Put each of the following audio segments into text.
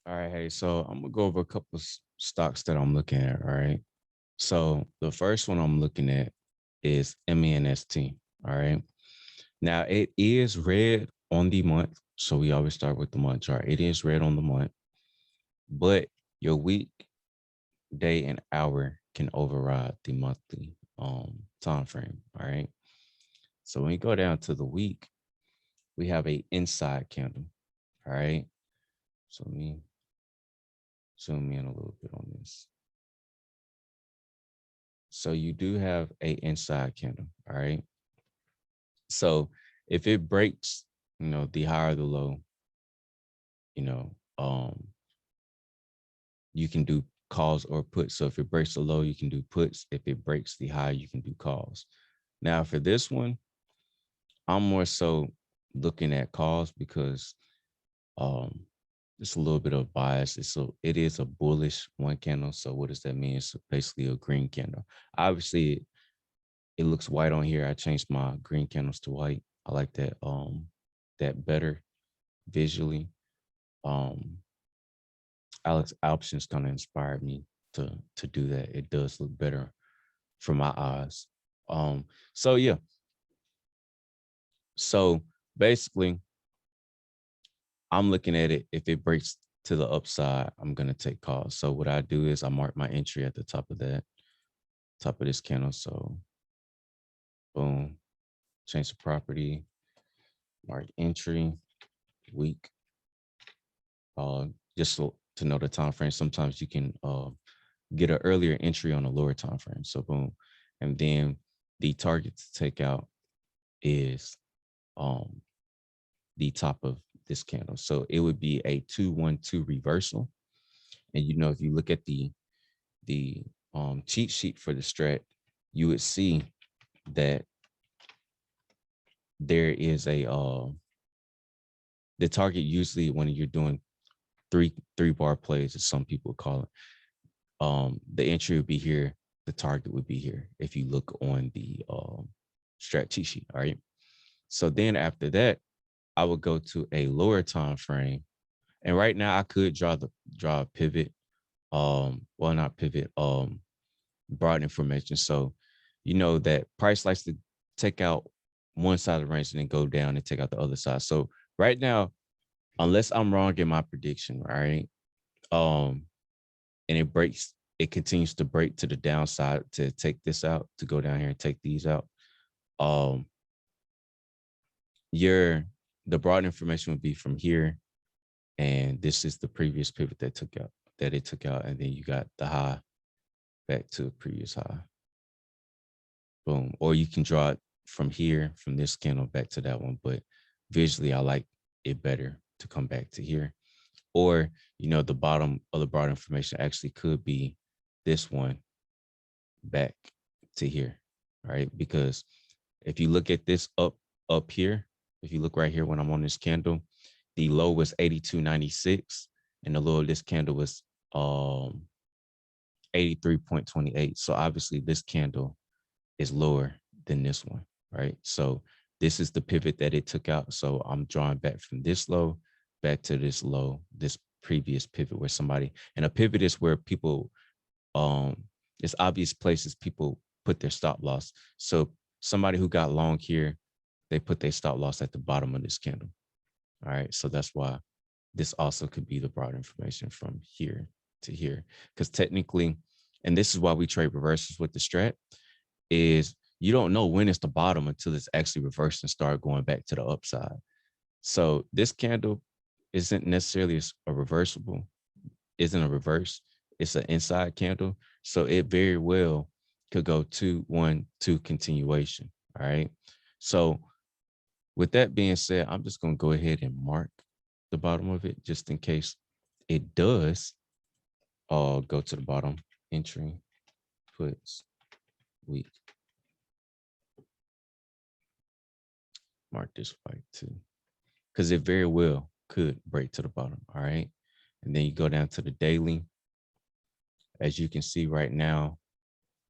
All right, hey, so I'm gonna go over a couple of stocks that I'm looking at. All right. So the first one I'm looking at is MENST. All right. Now it is red on the month. So we always start with the month chart. It is red on the month, but your week, day, and hour can override the monthly time frame. All right. So when you go down to the week, we have a inside candle. All right. So let me zoom in a little bit on this. So you do have a inside candle. All right. So if it breaks, the higher the low, you know, you can do calls or puts. So if it breaks the low, you can do puts. If it breaks the high, you can do calls. Now for this one, I'm more so looking at calls because um it's a little bit of bias. It is a bullish one candle. So what does that mean? It's basically a green candle. Obviously, it looks white on here. I changed my green candles to white. I like that better visually. Um, Alex Options kind of inspired me to do that. It does look better for my eyes. Um, so yeah. So basically, I'm looking at it. If it breaks to the upside, I'm gonna take calls. So what I do is I mark my entry at the top of this candle. So boom, change the property, mark entry, week. Uh, just to know the time frame. Sometimes you can get an earlier entry on a lower time frame. So boom, and then the target to take out is um the top of this candle. So it would be a 2-1-2 reversal. And if you look at the cheat sheet for the strat, you would see that there is the target usually when you're doing three bar plays, as some people call it, the entry would be here, the target would be here if you look on the strat cheat sheet. All right. So then after that, I would go to a lower time frame. And right now I could draw a pivot, well, not pivot, broad information. So that price likes to take out one side of the range and then go down and take out the other side. So right now, unless I'm wrong in my prediction, right? And it continues to break to the downside to take this out, to go down here and take these out. Um, the broad information would be from here, and this is the previous pivot that it took out, and then you got the high back to the previous high. Boom. Or you can draw it from here, from this candle back to that one, but visually I like it better to come back to here. Or the bottom of the broad information actually could be this one back to here, right? Because if you look at this up here, if you look right here when I'm on this candle, the low was 82.96 and the low of this candle was 83.28. So obviously this candle is lower than this one, right? So this is the pivot that it took out. So I'm drawing back from this low back to this low, this previous pivot where somebody, and a pivot is where people, it's obvious places people put their stop loss. So somebody who got long here, they put their stop loss at the bottom of this candle. All right. So that's why this also could be the broad information from here to here. Because technically, and this is why we trade reversals with the strat, is you don't know when it's the bottom until it's actually reversed and start going back to the upside. So this candle isn't necessarily a reversible, isn't a reverse. It's an inside candle. So it very well could go 2-1-2 continuation. All right. So with that being said, I'm just going to go ahead and mark the bottom of it just in case it does go to the bottom. Entry, puts, week. Mark this white too, because it very well could break to the bottom. All right. And then you go down to the daily. As you can see right now,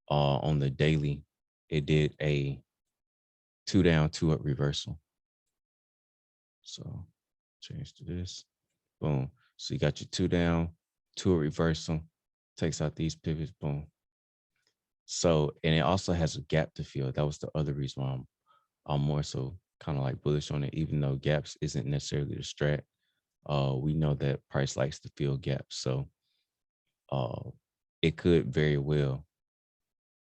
on the daily, it did a 2 down, 2 up reversal. So change to this. Boom. So you got your 2 down, 2 a reversal, takes out these pivots, boom. So, and it also has a gap to fill. That was the other reason why I'm more so kind of like bullish on it, even though gaps isn't necessarily the strat. We know that price likes to fill gaps. So it could very well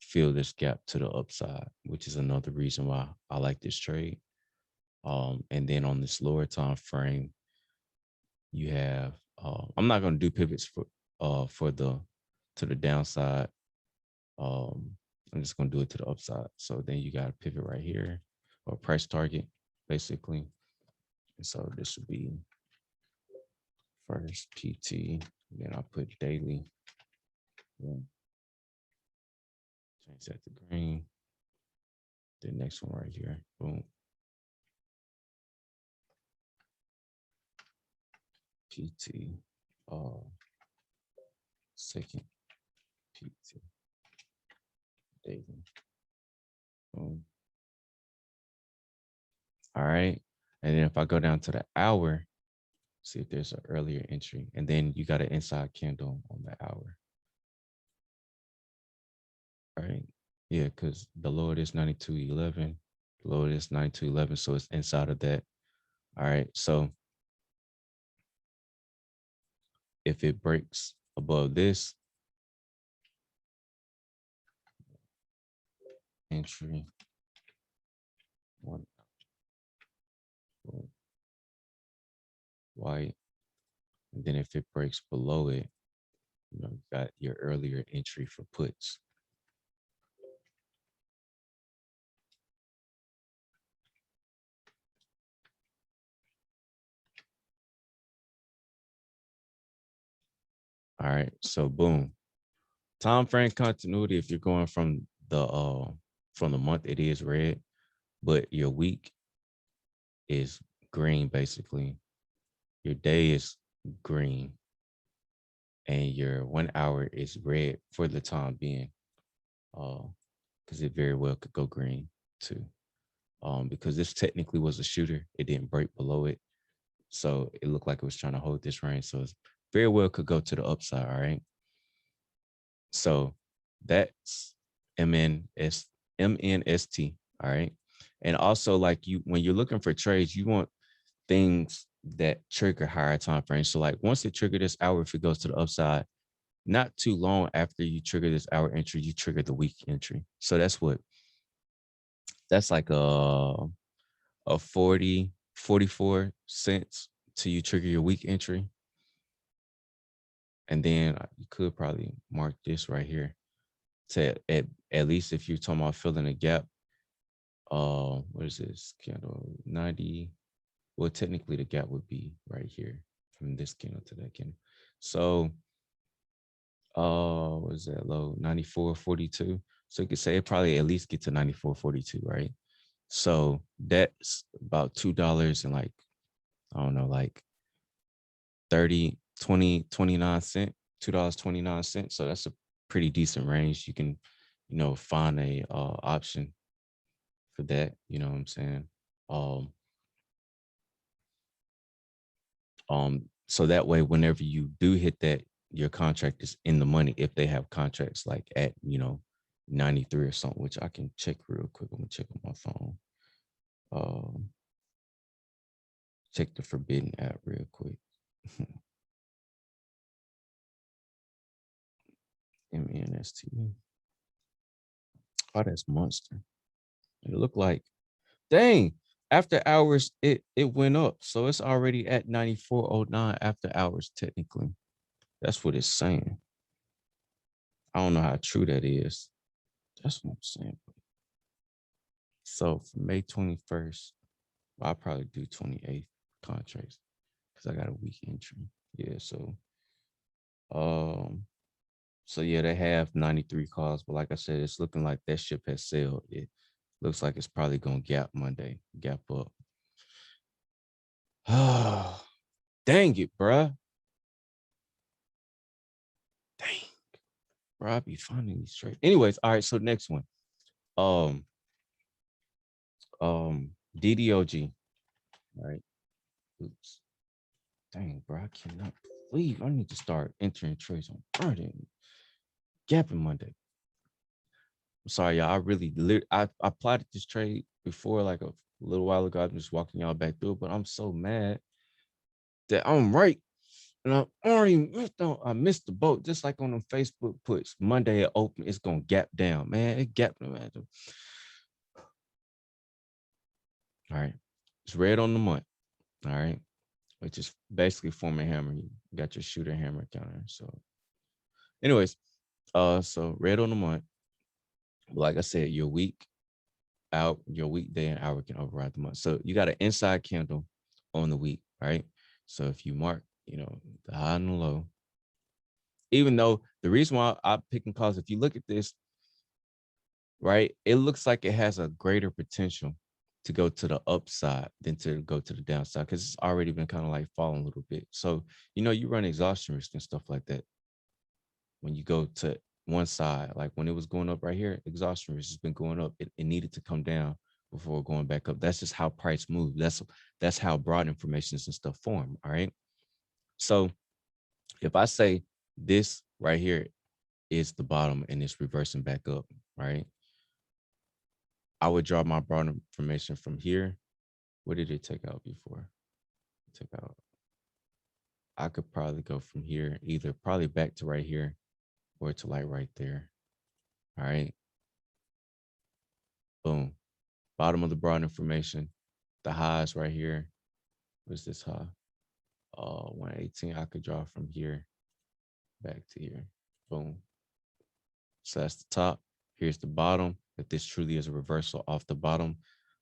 fill this gap to the upside, which is another reason why I like this trade. And then on this lower time frame, you have I'm not going to do pivots for the to the downside. I'm just going to do it to the upside. So then you got a pivot right here, or price target, basically. And so this would be first PT. Then I'll put daily. Yeah. Change that to green. The next one right here. Boom. PT. Second PT. Daily. Boom. All right. And then if I go down to the hour, see if there's an earlier entry. And then you got an inside candle on the hour. All right. Yeah, because the lower is 92.11. The lower is 92.11. So it's inside of that. All right. So if it breaks above this, entry one white, and then if it breaks below it, you know, you got your earlier entry for puts. All right, so boom, time frame continuity. If you're going from the month, it is red, but your week is green basically. Your day is green, and your 1 hour is red for the time being, because it very well could go green too. Because this technically was a shooter, it didn't break below it, so it looked like it was trying to hold this range. So it very well could go to the upside. All right. So that's MNST. All right. And also, like, you, when you're looking for trades, you want things that trigger higher time frames. So like once it triggered this hour, if it goes to the upside, not too long after you trigger this hour entry, you trigger the week entry. So that's like a 44 cents till you trigger your week entry. And then you could probably mark this right here to at least, if you're talking about filling a gap. What is this candle? 90. Well, technically the gap would be right here from this candle to that candle. So what is that low? 94.42. So you could say it probably at least get to 94.42, right? So that's about $2 and like, I don't know, like 29 cent, $2.29. So that's a pretty decent range. You can, you know, find a option for that. You know what I'm saying? So that way, whenever you do hit that, your contract is in the money if they have contracts like at, you know, 93 or something, which I can check real quick. I'm gonna check on my phone. Check the Forbidden app real quick. MNST. Oh, that's monster. It looked like, dang, after hours, it went up. So it's already at 94.09 after hours, technically. That's what it's saying. I don't know how true that is. That's what I'm saying. So for May 21st, I'll probably do 28th contracts because I got a week entry. Yeah, um, so yeah, they have 93 calls, but like I said, it's looking like that ship has sailed. It looks like it's probably gonna gap Monday, gap up. Oh, dang it, bruh. Dang, bro, I be finding these straight. Anyways, all right. So next one, um, DDOG. All right. Oops. Dang, bro, I cannot believe I need to start entering trades on Friday. Gapping Monday. I'm sorry, y'all. I really, I plotted this trade before, like a little while ago. I'm just walking y'all back through it, but I'm so mad that I'm right. And I already missed on, I missed the boat, just like on them Facebook puts. Monday it open, it's gonna gap down, man. It gapped, man. All right, it's red on the month. All right, which is basically forming hammer. You got your shooter hammer counter. So, anyways, so red on the month. Like I said, your week out, your weekday and hour can override the month. So you got an inside candle on the week, right? So if you mark, the high and the low, even though the reason why I'm picking calls, if you look at this, right, it looks like it has a greater potential to go to the upside than to go to the downside because it's already been kind of like falling a little bit. So, you run exhaustion risk and stuff like that when you go to one side. Like when it was going up right here, exhaustion risk has been going up. It needed to come down before going back up. That's just how price moves. That's how broad informations and stuff form. All right. So if I say this right here is the bottom and it's reversing back up, right? I would draw my broad information from here. What did it take out before? It took out. I could probably go from here, either probably back to right here or to like right there. All right. Boom. Bottom of the broad information. The highs right here. What's this high? 118. I could draw from here back to here. Boom. So that's the top. Here's the bottom. If this truly is a reversal off the bottom,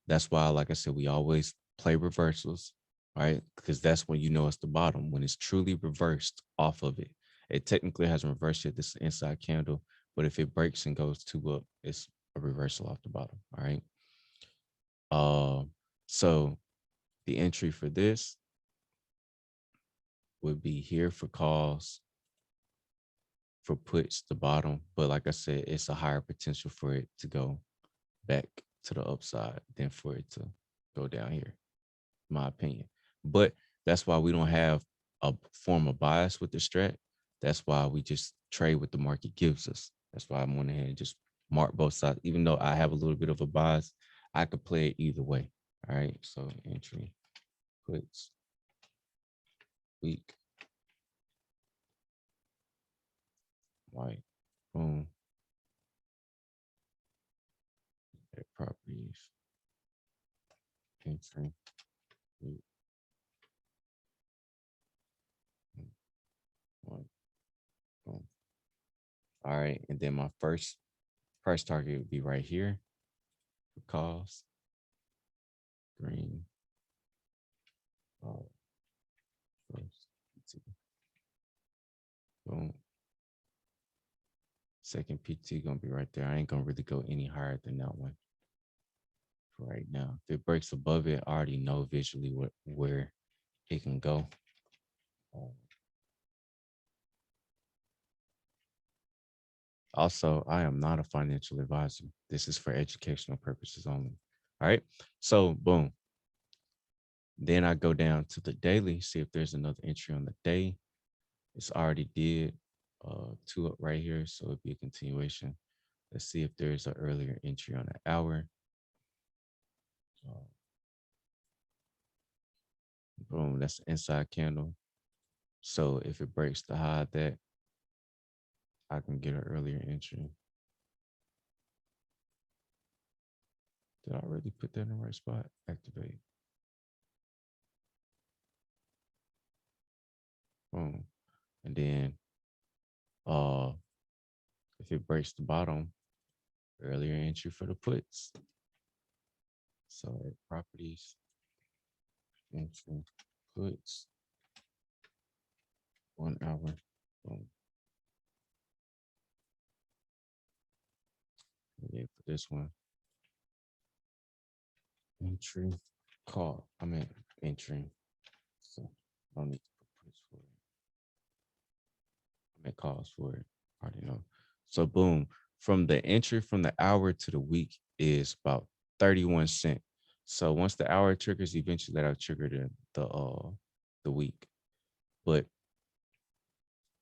that's why, like I said, we always play reversals, right? Because that's when you know it's the bottom, when it's truly reversed off of it. It technically hasn't reversed yet. This is inside candle, but if it breaks and goes two up, it's a reversal off the bottom. All right. So the entry for this would be here for calls, for puts the bottom, but like I said, it's a higher potential for it to go back to the upside than for it to go down here, in my opinion. But that's why we don't have a form of bias with the strat. That's why we just trade what the market gives us. That's why I'm on ahead and just mark both sides. Even though I have a little bit of a bias, I could play it either way. All right. So entry, puts, week, white, boom, properties, entry, week, white, boom. All right. And then my first price target would be right here for calls. Green. First. Boom. Second PT gonna be right there. I ain't gonna really go any higher than that one for right now. If it breaks above it, I already know visually where it can go. Also, I am not a financial advisor. This is for educational purposes only. All right. So boom. Then I go down to the daily, see if there's another entry on the day. It's already did two up right here. So it'd be a continuation. Let's see if there's an earlier entry on the hour. Boom, that's the inside candle. So if it breaks the high of that, I can get an earlier entry. Did I already put that in the right spot? Activate. Boom. And then if it breaks the bottom, earlier entry for the puts. So properties, entry, puts, 1 hour. Boom. Yeah, for this one. Entry, call. I mean entry. So I don't need to put puts for it. I mean calls for it. I already know. So boom. From the entry from the hour to the week is about 31 cents. So once the hour triggers, eventually that'll trigger the week. but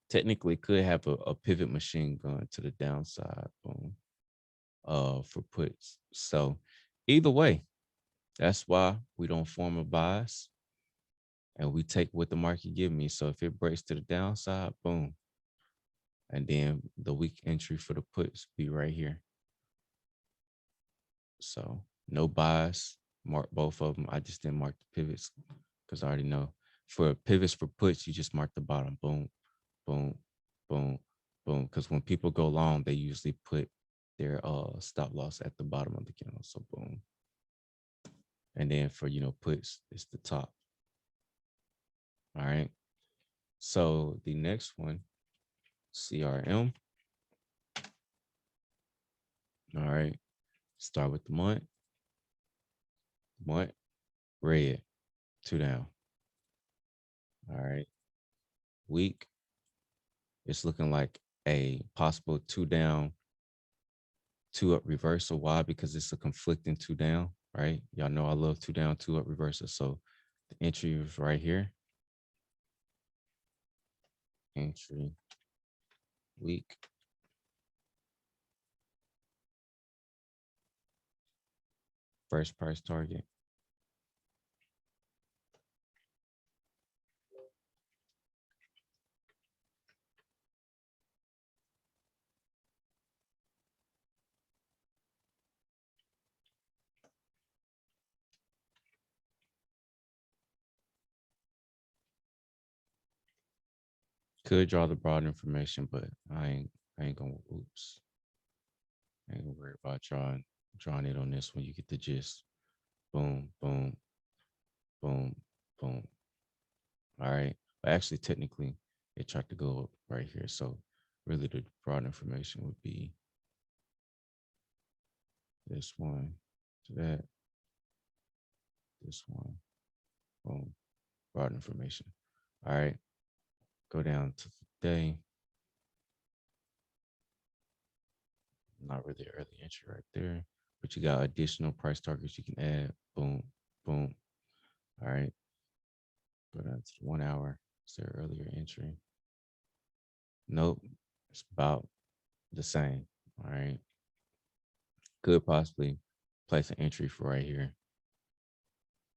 technically could have a pivot machine going to the downside, boom, for puts. So either way, that's why we don't form a bias and we take what the market give me. So if it breaks to the downside, boom. And then the weak entry for the puts be right here. So no bias, mark both of them. I just didn't mark the pivots because I already know. For pivots for puts, you just mark the bottom, boom, boom, boom, boom. Because when people go long, they usually put their stop loss at the bottom of the candle. So boom. And then for puts, it's the top. All right. So the next one, CRM. All right. Start with the month. Month, red, 2 down. All right. Week, it's looking like a possible 2 down, 2 up reversal. Why? Because it's a conflicting 2 down, right? Y'all know I love 2 down, 2 up reversal. So the entry is right here. Entry, week. First price target. Could draw the broad information, but I ain't gonna, oops. I ain't gonna worry about drawing it on this one. You get the gist. Boom, boom, boom, boom. All right. But actually, technically, it tried to go up right here. So really the broad information would be this one to that, this one, boom, broad information. All right. Go down to the day. Not really early entry right there, but you got additional price targets you can add. Boom, boom. All right. Go down to the 1 hour. Is there earlier entry? Nope. It's about the same. All right. Could possibly place an entry for right here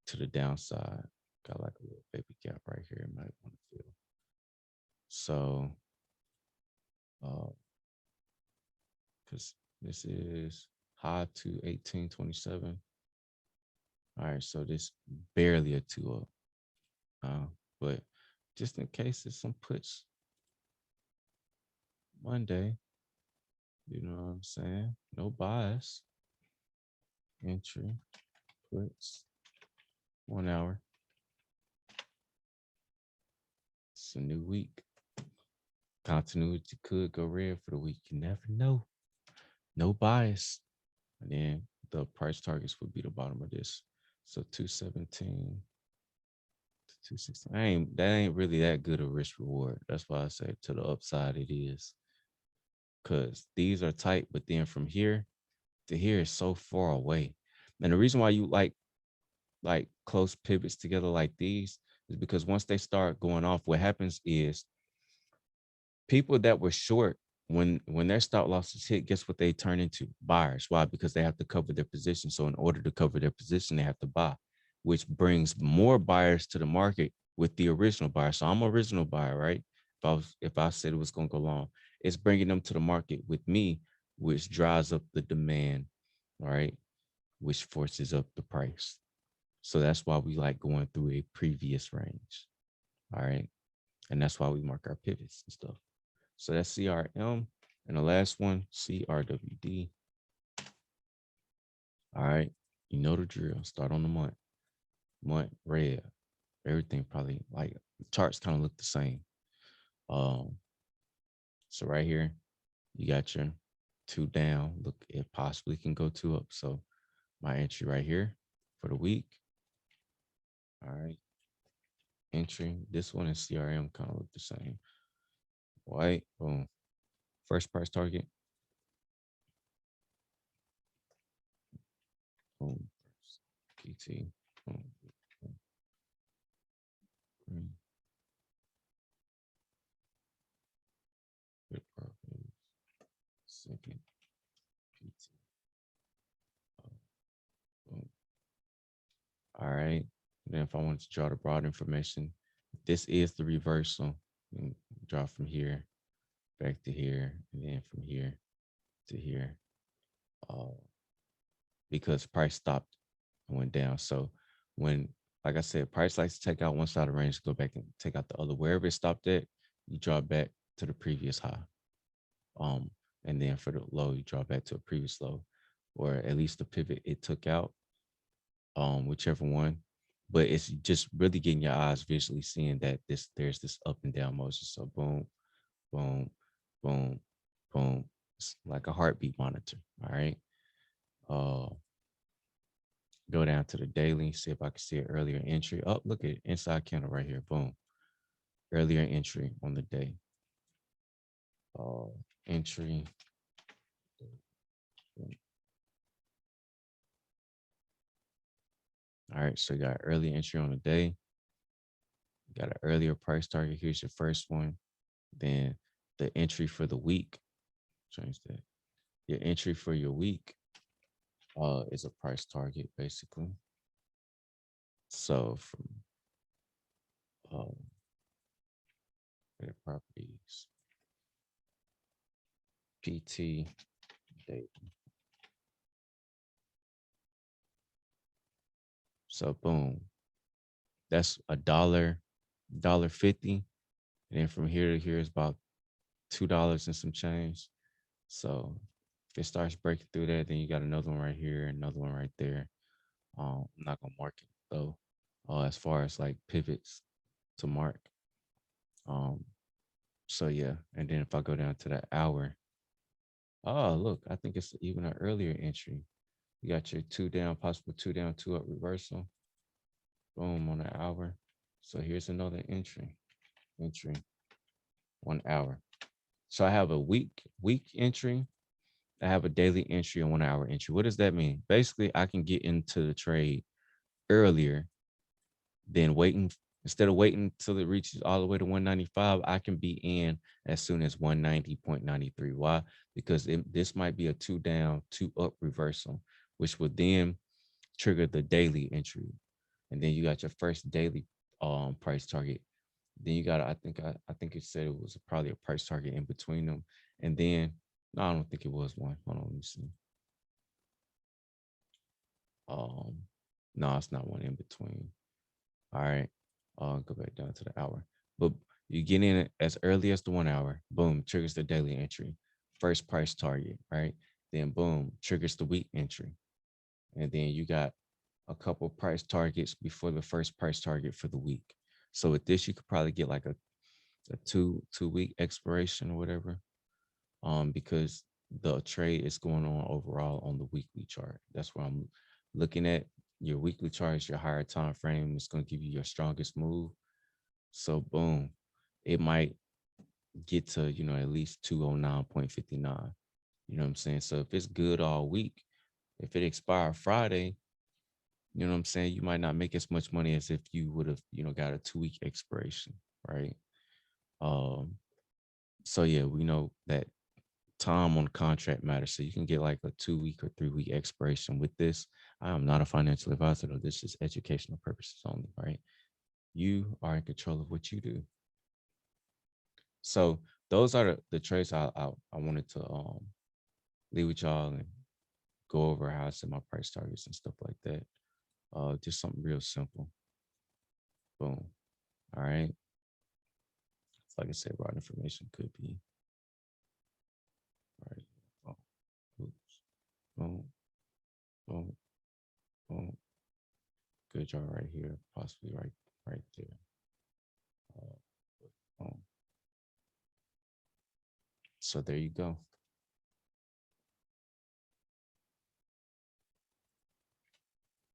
to the downside. Got like a little baby gap right here. Might want to feel. So, because this is high to 1827. All right, so this barely a 2 up. But just in case there's some puts Monday, you know what I'm saying? No bias. Entry, puts, 1 hour. It's a new week. Continuity could go red for the week. You never know. No bias. And then the price targets would be the bottom of this. So 217 to 216. That ain't really that good a risk reward. That's why I say to the upside it is. Because these are tight, but then from here to here is so far away. And the reason why you like close pivots together like these is because once they start going off, what happens is people that were short when their stop losses hit, guess what they turn into? Buyers. Why? Because they have to cover their position. So in order to cover their position, they have to buy, which brings more buyers to the market with the original buyer. So I'm an original buyer, right? If I said it was going to go long, it's bringing them to the market with me, which drives up the demand, all right, which forces up the price. So that's why we like going through a previous range, all right, and that's why we mark our pivots and stuff. So that's CRM. And the last one, CRWD. All right. You know the drill. Start on the month. Month, red. Everything probably like the charts kind of look the same. Um, so right here, you got your 2 down. Look, it possibly can go 2 up. So my entry right here for the week. All right. Entry. This one and CRM kind of look the same. White, boom. First price target. Boom. PT. Boom. Boom. second PT. Boom. All right. Then if I want to draw the broad information, this is the reversal. And draw from here back to here, and then from here to here. Because price stopped and went down. So when, like I said, price likes to take out one side of the range, go back and take out the other. Wherever it stopped at, you draw back to the previous high. And then for the low, you draw back to a previous low, or at least the pivot it took out, whichever one. But it's just really getting your eyes visually seeing that there's this up and down motion. So boom, boom, boom, boom. It's like a heartbeat monitor. All right. Go down to the daily, see if I can see an earlier entry. Oh, look at it, inside candle right here. Boom. Earlier entry on the day. Entry. All right, so you got early entry on the day. You got an earlier price target. Here's your first one. Then the entry for the week. Change that. Your entry for your week is a price target, basically. So from properties, PT date. So boom, that's $1.50. And then from here to here is about $2 and some change. So if it starts breaking through that, then you got another one right here, another one right there. I'm not gonna mark it though. As far as like pivots to mark. So yeah, and then if I go down to the hour, oh look, I think it's even an earlier entry. You got your 2 down, possible 2 down, 2 up reversal. Boom on the hour. So here's another entry. 1 hour. So I have a week entry. I have a daily entry and 1 hour entry. What does that mean? Basically, I can get into the trade earlier than waiting. Instead of waiting till it reaches all the way to 195, I can be in as soon as 190.93. Why? Because this might be a 2 down, 2 up reversal, which would then trigger the daily entry. And then you got your first daily price target. Then you got, I think it said it was probably a price target in between them. And then, no, I don't think it was one. Hold on, let me see. No, it's not one in between. All right. Go back down to the hour. But you get in as early as the 1 hour. Boom, triggers the daily entry. First price target, right? Then boom, triggers the week entry. And then you got a couple price targets before the first price target for the week. So with this, you could probably get like a two-week expiration or whatever. Because the trade is going on overall on the weekly chart. That's where I'm looking at. Your weekly chart is your higher time frame. It's going to give you your strongest move. So boom, it might get to, at least 209.59. You know what I'm saying? So if it's good all week, if it expired Friday, you know what I'm saying? You might not make as much money as if you would have, got a 2-week expiration, right? So yeah, we know that time on the contract matters. So you can get like a 2-week or 3-week expiration with this. I am not a financial advisor, though. This is educational purposes only, right? You are in control of what you do. So those are the trades I wanted to leave with y'all and go over how I set my price targets and stuff like that. Just something real simple. Boom. All right. Like I said, raw information could be. All right. Oh, oops. Boom. Boom. Boom. Good job right here, possibly right there. Boom. So there you go.